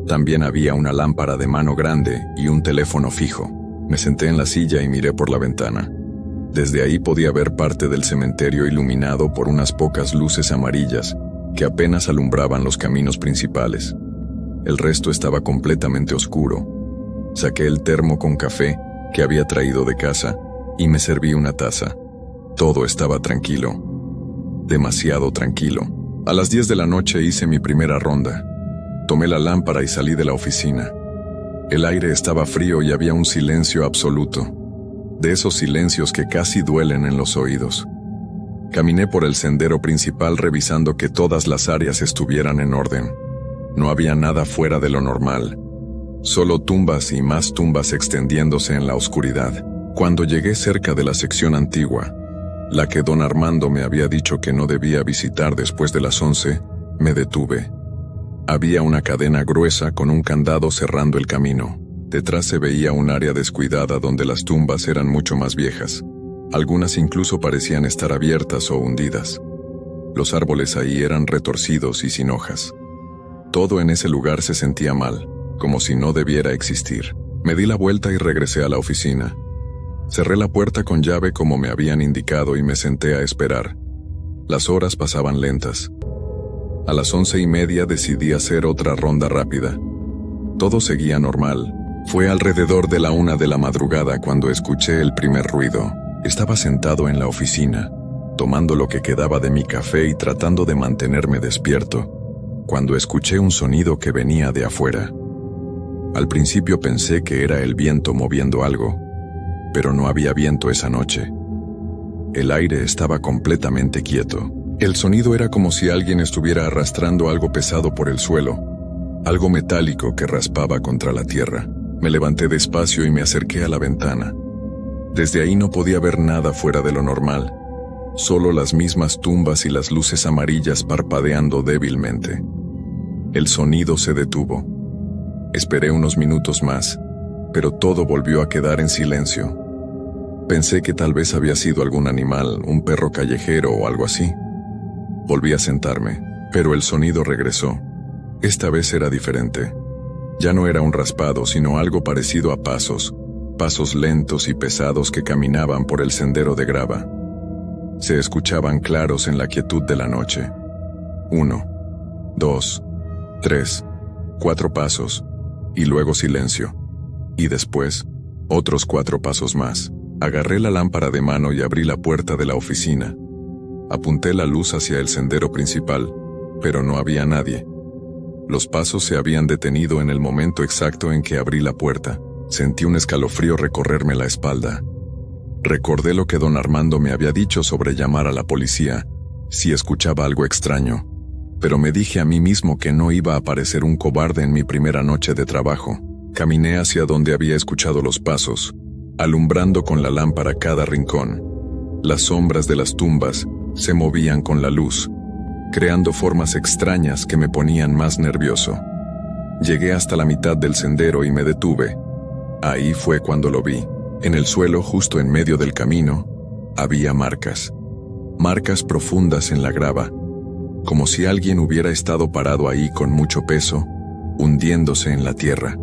También había una lámpara de mano grande y un teléfono fijo. Me senté en la silla y miré por la ventana. Desde ahí podía ver parte del cementerio iluminado por unas pocas luces amarillas que apenas alumbraban los caminos principales. El resto estaba completamente oscuro. Saqué el termo con café que había traído de casa y me serví una taza. Todo estaba tranquilo. Demasiado tranquilo. A las 10 de la noche hice mi primera ronda. Tomé la lámpara y salí de la oficina. El aire estaba frío y había un silencio absoluto, de esos silencios que casi duelen en los oídos. Caminé por el sendero principal revisando que todas las áreas estuvieran en orden. No había nada fuera de lo normal. Solo tumbas y más tumbas extendiéndose en la oscuridad. Cuando llegué cerca de la sección antigua, la que don Armando me había dicho que no debía visitar después de las 11, me detuve. Había una cadena gruesa con un candado cerrando el camino. Detrás se veía un área descuidada donde las tumbas eran mucho más viejas. Algunas incluso parecían estar abiertas o hundidas. Los árboles ahí eran retorcidos y sin hojas. Todo en ese lugar se sentía mal, como si no debiera existir. Me di la vuelta y regresé a la oficina. Cerré la puerta con llave como me habían indicado y me senté a esperar. Las horas pasaban lentas. A las 11:30 decidí hacer otra ronda rápida. Todo seguía normal. Fue alrededor de la 1 de la madrugada cuando escuché el primer ruido. Estaba sentado en la oficina, tomando lo que quedaba de mi café y tratando de mantenerme despierto, cuando escuché un sonido que venía de afuera. Al principio pensé que era el viento moviendo algo, pero no había viento esa noche. El aire estaba completamente quieto. El sonido era como si alguien estuviera arrastrando algo pesado por el suelo, algo metálico que raspaba contra la tierra. Me levanté despacio y me acerqué a la ventana. Desde ahí no podía ver nada fuera de lo normal, solo las mismas tumbas y las luces amarillas parpadeando débilmente. El sonido se detuvo. Esperé unos minutos más, pero todo volvió a quedar en silencio. Pensé que tal vez había sido algún animal, un perro callejero o algo así. Volví a sentarme, pero el sonido regresó. Esta vez era diferente. Ya no era un raspado, sino algo parecido a pasos lentos y pesados que caminaban por el sendero de grava. Se escuchaban claros en la quietud de la noche. 1, 2, 3, 4 pasos, y luego silencio. Y después, otros 4 pasos más. Agarré la lámpara de mano y abrí la puerta de la oficina. Apunté la luz hacia el sendero principal, pero no había nadie. Los pasos se habían detenido en el momento exacto en que abrí la puerta. Sentí un escalofrío recorrerme la espalda. Recordé lo que don Armando me había dicho sobre llamar a la policía si escuchaba algo extraño, pero me dije a mí mismo que no iba a parecer un cobarde en mi primera noche de trabajo. Caminé hacia donde había escuchado los pasos, alumbrando con la lámpara cada rincón. Las sombras de las tumbas se movían con la luz, creando formas extrañas que me ponían más nervioso. Llegué hasta la mitad del sendero y me detuve. Ahí fue cuando lo vi. En el suelo, justo en medio del camino, había marcas. Marcas profundas en la grava, como si alguien hubiera estado parado ahí con mucho peso, hundiéndose en la tierra.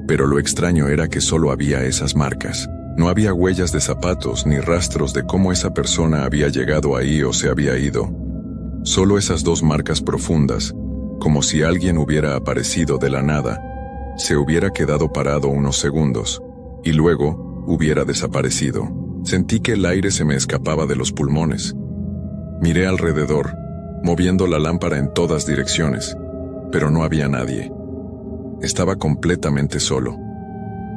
Pero lo extraño era que solo había esas marcas. No había huellas de zapatos ni rastros de cómo esa persona había llegado ahí o se había ido. Solo esas 2 marcas profundas, como si alguien hubiera aparecido de la nada, se hubiera quedado parado unos segundos, y luego hubiera desaparecido. Sentí que el aire se me escapaba de los pulmones. Miré alrededor, moviendo la lámpara en todas direcciones, pero no había nadie. Estaba completamente solo,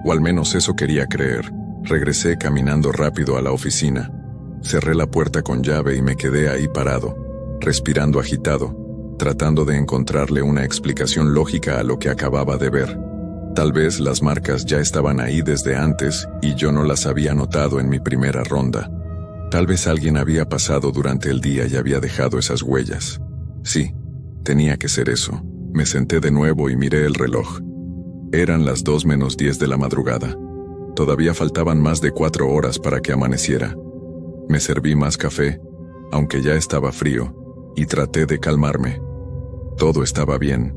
o al menos eso quería creer. Regresé caminando rápido a la oficina. Cerré la puerta con llave y me quedé ahí parado, respirando agitado, tratando de encontrarle una explicación lógica a lo que acababa de ver. Tal vez las marcas ya estaban ahí desde antes y yo no las había notado en mi primera ronda. Tal vez alguien había pasado durante el día y había dejado esas huellas. Sí, tenía que ser eso. Me senté de nuevo y miré el reloj. Eran las 2 menos 10 de la madrugada. Todavía faltaban más de 4 horas para que amaneciera. Me serví más café, aunque ya estaba frío, y traté de calmarme. Todo estaba bien.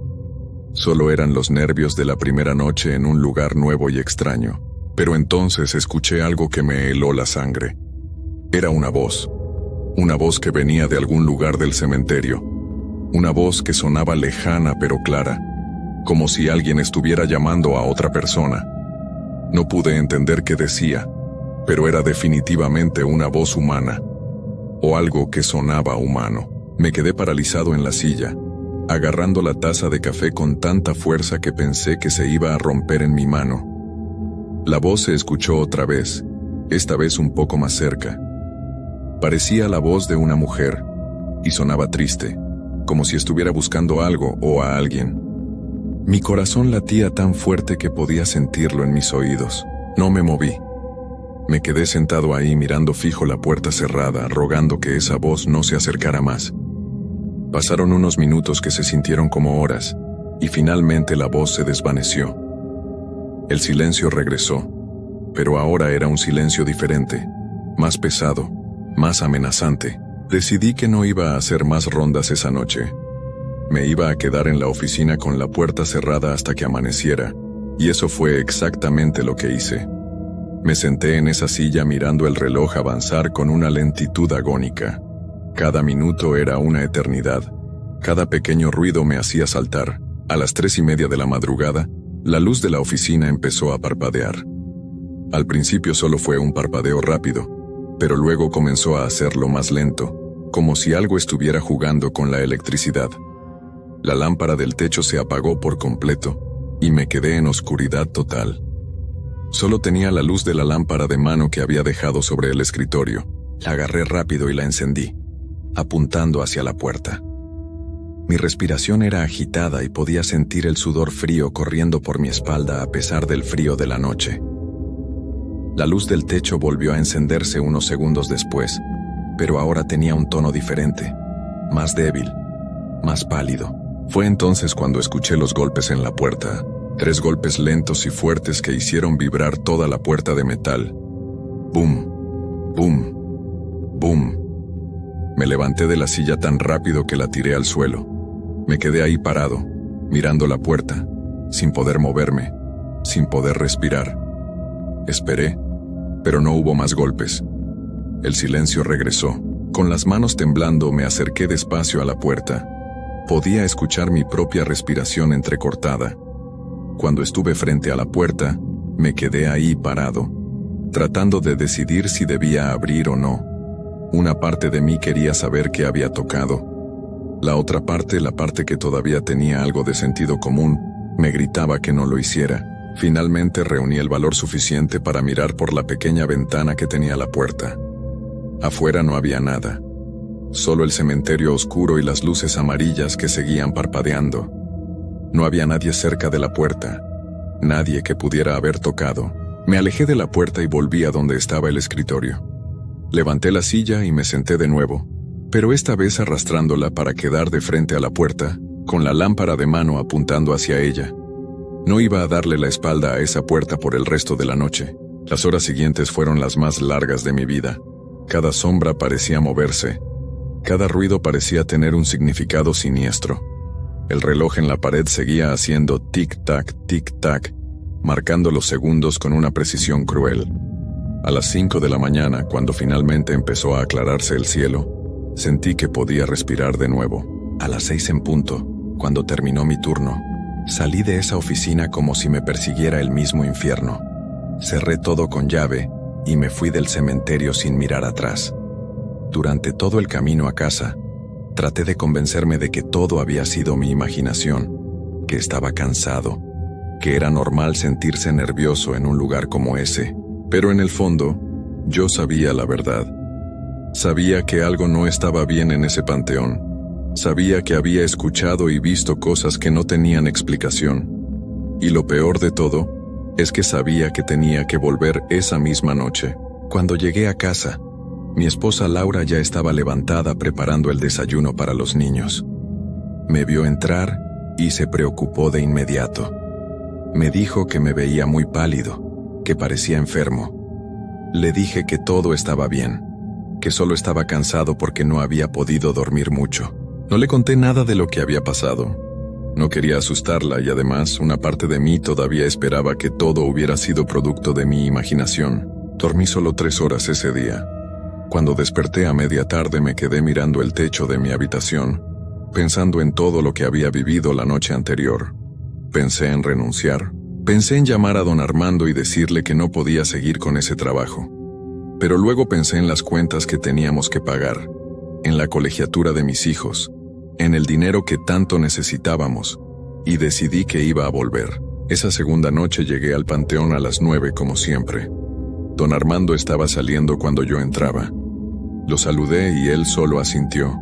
Solo eran los nervios de la primera noche en un lugar nuevo y extraño. Pero entonces escuché algo que me heló la sangre. Era una voz que venía de algún lugar del cementerio. Una voz que sonaba lejana pero clara, como si alguien estuviera llamando a otra persona. No pude entender qué decía, pero era definitivamente una voz humana, o algo que sonaba humano. Me quedé paralizado en la silla, agarrando la taza de café con tanta fuerza que pensé que se iba a romper en mi mano. La voz se escuchó otra vez, esta vez un poco más cerca. Parecía la voz de una mujer, y sonaba triste, como si estuviera buscando algo o a alguien. Mi corazón latía tan fuerte que podía sentirlo en mis oídos. No me moví. Me quedé sentado ahí mirando fijo la puerta cerrada, rogando que esa voz no se acercara más. Pasaron unos minutos que se sintieron como horas, y finalmente la voz se desvaneció. El silencio regresó, pero ahora era un silencio diferente, más pesado, más amenazante. Decidí que no iba a hacer más rondas esa noche. Me iba a quedar en la oficina con la puerta cerrada hasta que amaneciera, y eso fue exactamente lo que hice. Me senté en esa silla mirando el reloj avanzar con una lentitud agónica. Cada minuto era una eternidad. Cada pequeño ruido me hacía saltar. A las 3:30 de la madrugada, la luz de la oficina empezó a parpadear. Al principio solo fue un parpadeo rápido, pero luego comenzó a hacerlo más lento, como si algo estuviera jugando con la electricidad. La lámpara del techo se apagó por completo, y me quedé en oscuridad total. Solo tenía la luz de la lámpara de mano que había dejado sobre el escritorio. La agarré rápido y la encendí, apuntando hacia la puerta. Mi respiración era agitada y podía sentir el sudor frío corriendo por mi espalda a pesar del frío de la noche. La luz del techo volvió a encenderse unos segundos después, pero ahora tenía un tono diferente, más débil, más pálido. Fue entonces cuando escuché los golpes en la puerta, 3 golpes lentos y fuertes que hicieron vibrar toda la puerta de metal. ¡Bum! ¡Bum! ¡Bum! Me levanté de la silla tan rápido que la tiré al suelo. Me quedé ahí parado, mirando la puerta, sin poder moverme, sin poder respirar. Esperé, pero no hubo más golpes. El silencio regresó. Con las manos temblando me acerqué despacio a la puerta. Podía escuchar mi propia respiración entrecortada. Cuando estuve frente a la puerta, me quedé ahí parado, tratando de decidir si debía abrir o no. Una parte de mí quería saber qué había tocado. La otra parte, la parte que todavía tenía algo de sentido común, me gritaba que no lo hiciera. Finalmente reuní el valor suficiente para mirar por la pequeña ventana que tenía la puerta. Afuera no había nada. Solo el cementerio oscuro y las luces amarillas que seguían parpadeando. No había nadie cerca de la puerta. Nadie que pudiera haber tocado. Me alejé de la puerta y volví a donde estaba el escritorio. Levanté la silla y me senté de nuevo, pero esta vez arrastrándola para quedar de frente a la puerta, con la lámpara de mano apuntando hacia ella. No iba a darle la espalda a esa puerta por el resto de la noche. Las horas siguientes fueron las más largas de mi vida. Cada sombra parecía moverse. Cada ruido parecía tener un significado siniestro. El reloj en la pared seguía haciendo tic-tac, tic-tac, marcando los segundos con una precisión cruel. A las 5 de la mañana, cuando finalmente empezó a aclararse el cielo, sentí que podía respirar de nuevo. A las 6 en punto, cuando terminó mi turno, salí de esa oficina como si me persiguiera el mismo infierno. Cerré todo con llave y me fui del cementerio sin mirar atrás. Durante todo el camino a casa, traté de convencerme de que todo había sido mi imaginación, que estaba cansado, que era normal sentirse nervioso en un lugar como ese. Pero en el fondo, yo sabía la verdad. Sabía que algo no estaba bien en ese panteón. Sabía que había escuchado y visto cosas que no tenían explicación. Y lo peor de todo, es que sabía que tenía que volver esa misma noche. Cuando llegué a casa, mi esposa Laura ya estaba levantada preparando el desayuno para los niños. Me vio entrar y se preocupó de inmediato. Me dijo que me veía muy pálido, que parecía enfermo. Le dije que todo estaba bien, que solo estaba cansado porque no había podido dormir mucho. No le conté nada de lo que había pasado. No quería asustarla y además una parte de mí todavía esperaba que todo hubiera sido producto de mi imaginación. Dormí solo 3 horas ese día. Cuando desperté a media tarde me quedé mirando el techo de mi habitación, pensando en todo lo que había vivido la noche anterior. Pensé en renunciar. Pensé en llamar a don Armando y decirle que no podía seguir con ese trabajo. Pero luego pensé en las cuentas que teníamos que pagar, en la colegiatura de mis hijos, en el dinero que tanto necesitábamos, y decidí que iba a volver. Esa segunda noche llegué al panteón a las 9 como siempre. Don Armando estaba saliendo cuando yo entraba. Lo saludé y él solo asintió,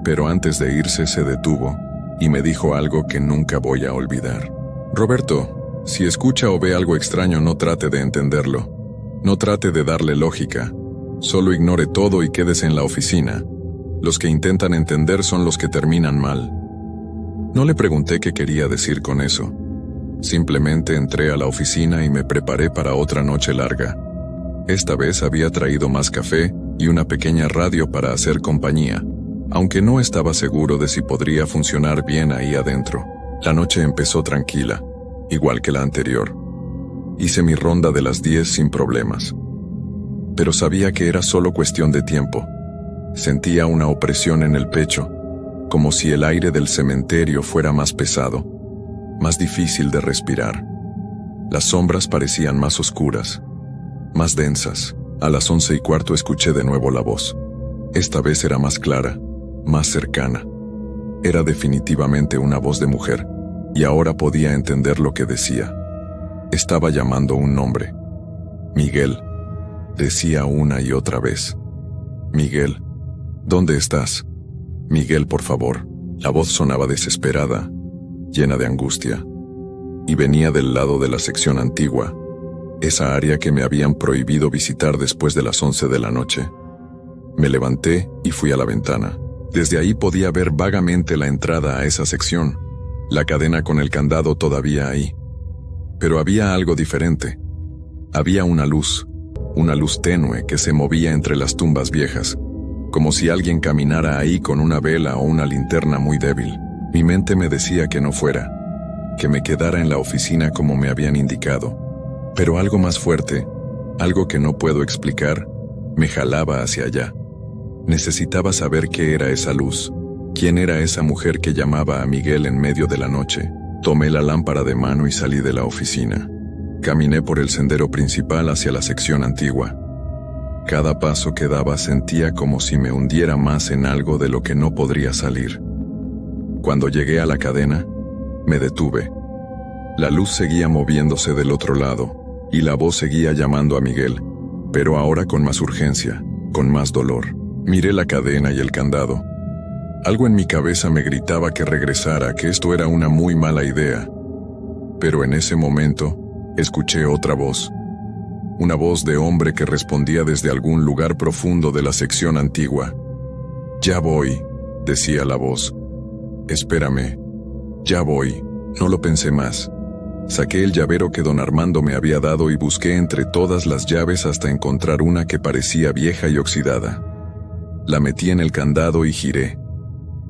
pero antes de irse se detuvo y me dijo algo que nunca voy a olvidar. Roberto, si escucha o ve algo extraño, no trate de entenderlo. No trate de darle lógica. Solo ignore todo y quédese en la oficina. Los que intentan entender son los que terminan mal. No le pregunté qué quería decir con eso. Simplemente entré a la oficina y me preparé para otra noche larga. Esta vez había traído más café y una pequeña radio para hacer compañía, aunque no estaba seguro de si podría funcionar bien ahí adentro. La noche empezó tranquila, igual que la anterior. Hice mi ronda de las 10 sin problemas. Pero sabía que era solo cuestión de tiempo. Sentía una opresión en el pecho, como si el aire del cementerio fuera más pesado, más difícil de respirar. Las sombras parecían más oscuras, más densas. A las 11:15 escuché de nuevo la voz. Esta vez era más clara, más cercana. Era definitivamente una voz de mujer, y ahora podía entender lo que decía. Estaba llamando un nombre. Miguel, decía una y otra vez. Miguel, ¿dónde estás? Miguel, por favor. La voz sonaba desesperada, llena de angustia, y venía del lado de la sección antigua, esa área que me habían prohibido visitar después de las 11 de la noche. Me levanté y fui a la ventana. Desde ahí podía ver vagamente la entrada a esa sección, la cadena con el candado todavía ahí. Pero había algo diferente. Había una luz tenue que se movía entre las tumbas viejas, como si alguien caminara ahí con una vela o una linterna muy débil. Mi mente me decía que no fuera, que me quedara en la oficina como me habían indicado. Pero algo más fuerte, algo que no puedo explicar, me jalaba hacia allá. Necesitaba saber qué era esa luz, quién era esa mujer que llamaba a Miguel en medio de la noche. Tomé la lámpara de mano y salí de la oficina. Caminé por el sendero principal hacia la sección antigua. Cada paso que daba sentía como si me hundiera más en algo de lo que no podría salir. Cuando llegué a la cadena, me detuve. La luz seguía moviéndose del otro lado, y la voz seguía llamando a Miguel, pero ahora con más urgencia, con más dolor. Miré la cadena y el candado. Algo en mi cabeza me gritaba que regresara, que esto era una muy mala idea. Pero en ese momento, escuché otra voz. Una voz de hombre que respondía desde algún lugar profundo de la sección antigua. «Ya voy», decía la voz. «Espérame. Ya voy». No lo pensé más. Saqué el llavero que don Armando me había dado y busqué entre todas las llaves hasta encontrar una que parecía vieja y oxidada. La metí en el candado y giré.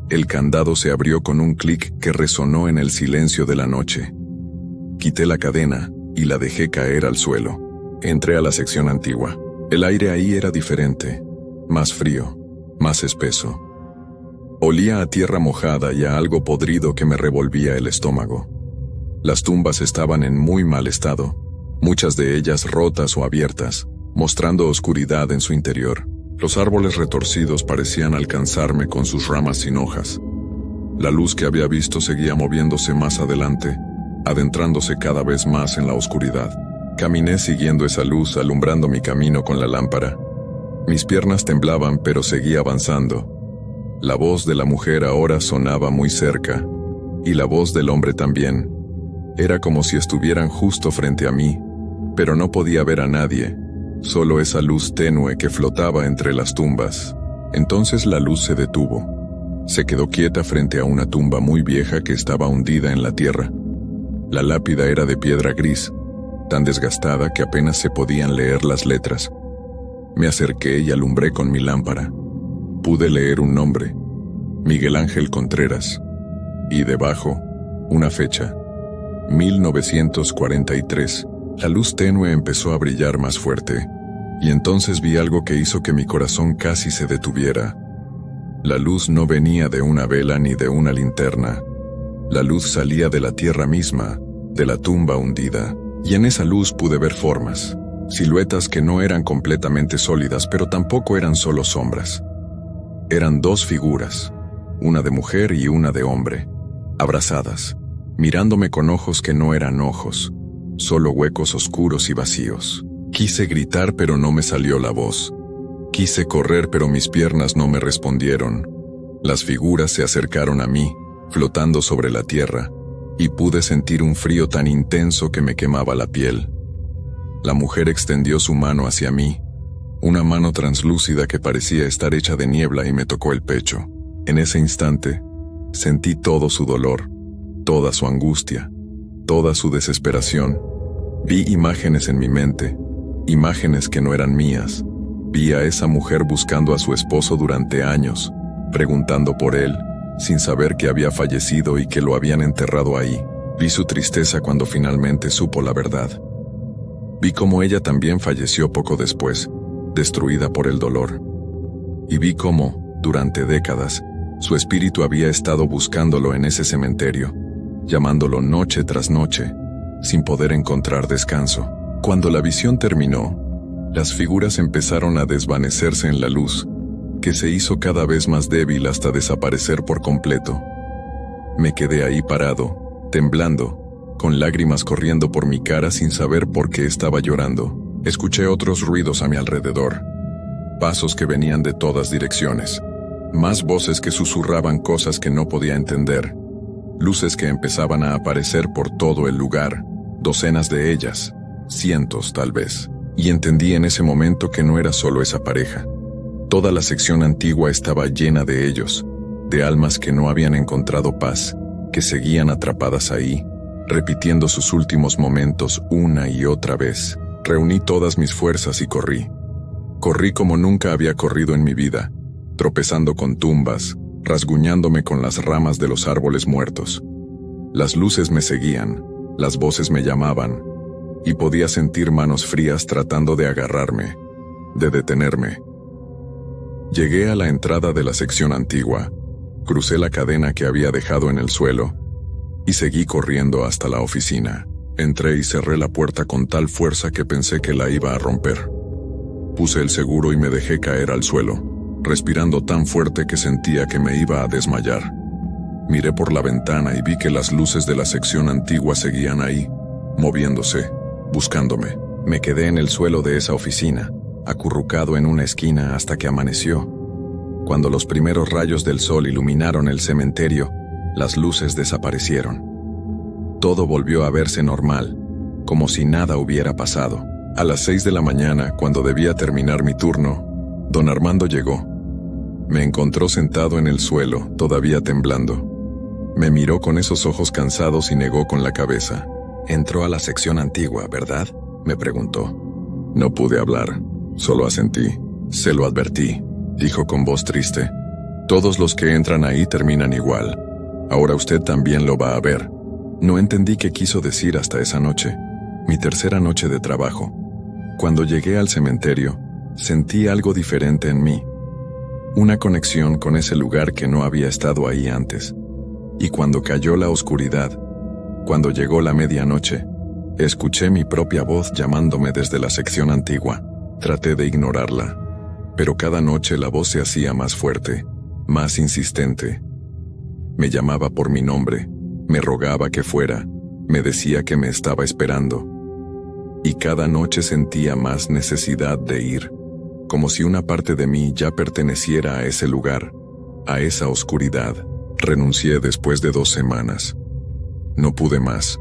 El candado se abrió con un clic que resonó en el silencio de la noche. Quité la cadena y la dejé caer al suelo. Entré a la sección antigua. El aire ahí era diferente, más frío, más espeso. Olía a tierra mojada y a algo podrido que me revolvía el estómago. Las tumbas estaban en muy mal estado, muchas de ellas rotas o abiertas, mostrando oscuridad en su interior. Los árboles retorcidos parecían alcanzarme con sus ramas sin hojas. La luz que había visto seguía moviéndose más adelante, adentrándose cada vez más en la oscuridad. Caminé siguiendo esa luz, alumbrando mi camino con la lámpara. Mis piernas temblaban, pero seguía avanzando. La voz de la mujer ahora sonaba muy cerca, y la voz del hombre también. Era como si estuvieran justo frente a mí, pero no podía ver a nadie, solo esa luz tenue que flotaba entre las tumbas. Entonces la luz se detuvo. Se quedó quieta frente a una tumba muy vieja que estaba hundida en la tierra. La lápida era de piedra gris, tan desgastada que apenas se podían leer las letras. Me acerqué y alumbré con mi lámpara. Pude leer un nombre, Miguel Ángel Contreras, y debajo, una fecha, 1943. La luz tenue empezó a brillar más fuerte, y entonces vi algo que hizo que mi corazón casi se detuviera. La luz no venía de una vela ni de una linterna. La luz salía de la tierra misma, de la tumba hundida, y en esa luz pude ver formas, siluetas que no eran completamente sólidas, pero tampoco eran solo sombras. Eran dos figuras, una de mujer y una de hombre, abrazadas, mirándome con ojos que no eran ojos, solo huecos oscuros y vacíos. Quise gritar, pero no me salió la voz. Quise correr, pero mis piernas no me respondieron. Las figuras se acercaron a mí, flotando sobre la tierra, y pude sentir un frío tan intenso que me quemaba la piel. La mujer extendió su mano hacia mí, una mano translúcida que parecía estar hecha de niebla, y me tocó el pecho. En ese instante, sentí todo su dolor, toda su angustia, toda su desesperación. Vi imágenes en mi mente, imágenes que no eran mías. Vi a esa mujer buscando a su esposo durante años, preguntando por él, sin saber que había fallecido y que lo habían enterrado ahí. Vi su tristeza cuando finalmente supo la verdad. Vi cómo ella también falleció poco después, destruida por el dolor. Y vi cómo, durante décadas, su espíritu había estado buscándolo en ese cementerio, llamándolo noche tras noche, sin poder encontrar descanso. Cuando la visión terminó, las figuras empezaron a desvanecerse en la luz, que se hizo cada vez más débil hasta desaparecer por completo. Me quedé ahí parado, temblando, con lágrimas corriendo por mi cara sin saber por qué estaba llorando. Escuché otros ruidos a mi alrededor, pasos que venían de todas direcciones, más voces que susurraban cosas que no podía entender, luces que empezaban a aparecer por todo el lugar, docenas de ellas, cientos tal vez. Y entendí en ese momento que no era solo esa pareja. Toda la sección antigua estaba llena de ellos, de almas que no habían encontrado paz, que seguían atrapadas ahí, repitiendo sus últimos momentos una y otra vez. Reuní todas mis fuerzas y corrí. Corrí como nunca había corrido en mi vida, tropezando con tumbas, rasguñándome con las ramas de los árboles muertos. Las luces me seguían, las voces me llamaban, y podía sentir manos frías tratando de agarrarme, de detenerme. Llegué a la entrada de la sección antigua, crucé la cadena que había dejado en el suelo, y seguí corriendo hasta la oficina. Entré y cerré la puerta con tal fuerza que pensé que la iba a romper. Puse el seguro y me dejé caer al suelo, respirando tan fuerte que sentía que me iba a desmayar. Miré por la ventana y vi que las luces de la sección antigua seguían ahí, moviéndose, buscándome. Me quedé en el suelo de esa oficina, acurrucado en una esquina hasta que amaneció. Cuando los primeros rayos del sol iluminaron el cementerio, las luces desaparecieron. Todo volvió a verse normal, como si nada hubiera pasado. A las 6 de la mañana, cuando debía terminar mi turno, don Armando llegó. Me encontró sentado en el suelo, todavía temblando. Me miró con esos ojos cansados y negó con la cabeza. «Entró a la sección antigua, ¿verdad?», me preguntó. No pude hablar, solo asentí. «Se lo advertí», dijo con voz triste. «Todos los que entran ahí terminan igual. Ahora usted también lo va a ver». No entendí qué quiso decir hasta esa noche, mi tercera noche de trabajo. Cuando llegué al cementerio, sentí algo diferente en mí. Una conexión con ese lugar que no había estado ahí antes. Y cuando cayó la oscuridad, cuando llegó la medianoche, escuché mi propia voz llamándome desde la sección antigua. Traté de ignorarla, pero cada noche la voz se hacía más fuerte, más insistente. Me llamaba por mi nombre, me rogaba que fuera, me decía que me estaba esperando. Y cada noche sentía más necesidad de ir, como si una parte de mí ya perteneciera a ese lugar, a esa oscuridad. Renuncié después de 2 semanas. No pude más.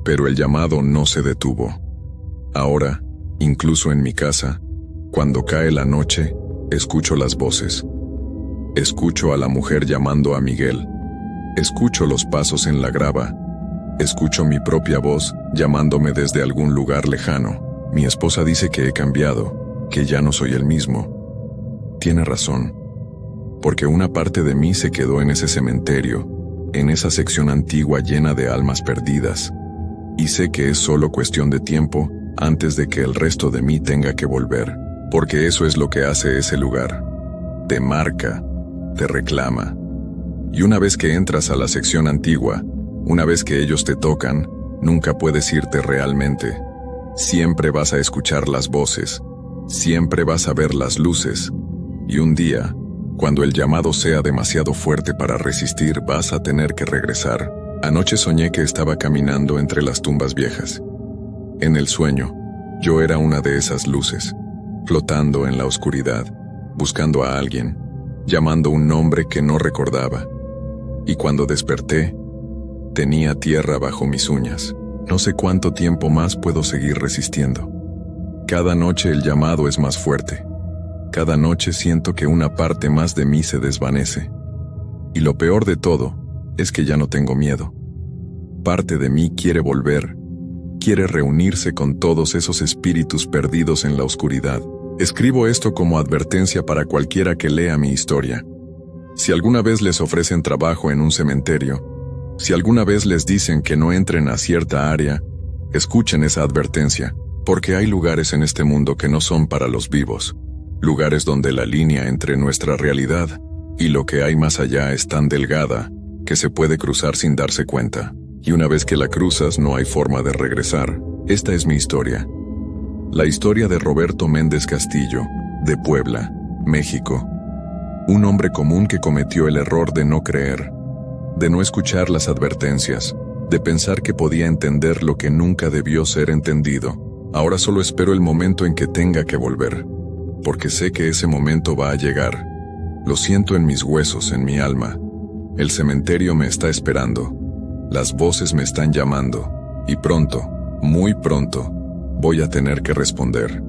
Pero el llamado no se detuvo. Ahora, incluso en mi casa, cuando cae la noche, escucho las voces. Escucho a la mujer llamando a Miguel. Escucho los pasos en la grava. Escucho mi propia voz llamándome desde algún lugar lejano. Mi esposa dice que he cambiado, que ya no soy el mismo. Tiene razón, porque una parte de mí se quedó en ese cementerio, en esa sección antigua llena de almas perdidas, y sé que es solo cuestión de tiempo antes de que el resto de mí tenga que volver, porque eso es lo que hace ese lugar. Te marca, te reclama. Y una vez que entras a la sección antigua, una vez que ellos te tocan, nunca puedes irte realmente. Siempre vas a escuchar las voces, siempre vas a ver las luces, y un día, cuando el llamado sea demasiado fuerte para resistir, vas a tener que regresar. Anoche soñé que estaba caminando entre las tumbas viejas. En el sueño, yo era una de esas luces, flotando en la oscuridad, buscando a alguien, llamando un nombre que no recordaba. Y cuando desperté, Tenía tierra bajo mis uñas. No sé cuánto tiempo más puedo seguir resistiendo. Cada noche el llamado es más fuerte. Cada noche siento que una parte más de mí se desvanece. Y lo peor de todo es que ya no tengo miedo. Parte de mí quiere volver, quiere reunirse con todos esos espíritus perdidos en la oscuridad. Escribo esto como advertencia para cualquiera que lea mi historia. Si alguna vez les ofrecen trabajo en un cementerio, si alguna vez les dicen que no entren a cierta área, escuchen esa advertencia, porque hay lugares en este mundo que no son para los vivos, lugares donde la línea entre nuestra realidad y lo que hay más allá es tan delgada que se puede cruzar sin darse cuenta. Y una vez que la cruzas no hay forma de regresar. Esta es mi historia. La historia de Roberto Méndez Castillo, de Puebla, México. Un hombre común que cometió el error de no creer, de no escuchar las advertencias, de pensar que podía entender lo que nunca debió ser entendido. Ahora solo espero el momento en que tenga que volver, porque sé que ese momento va a llegar. Lo siento en mis huesos, en mi alma. El cementerio me está esperando. Las voces me están llamando. Y pronto, muy pronto, voy a tener que responder.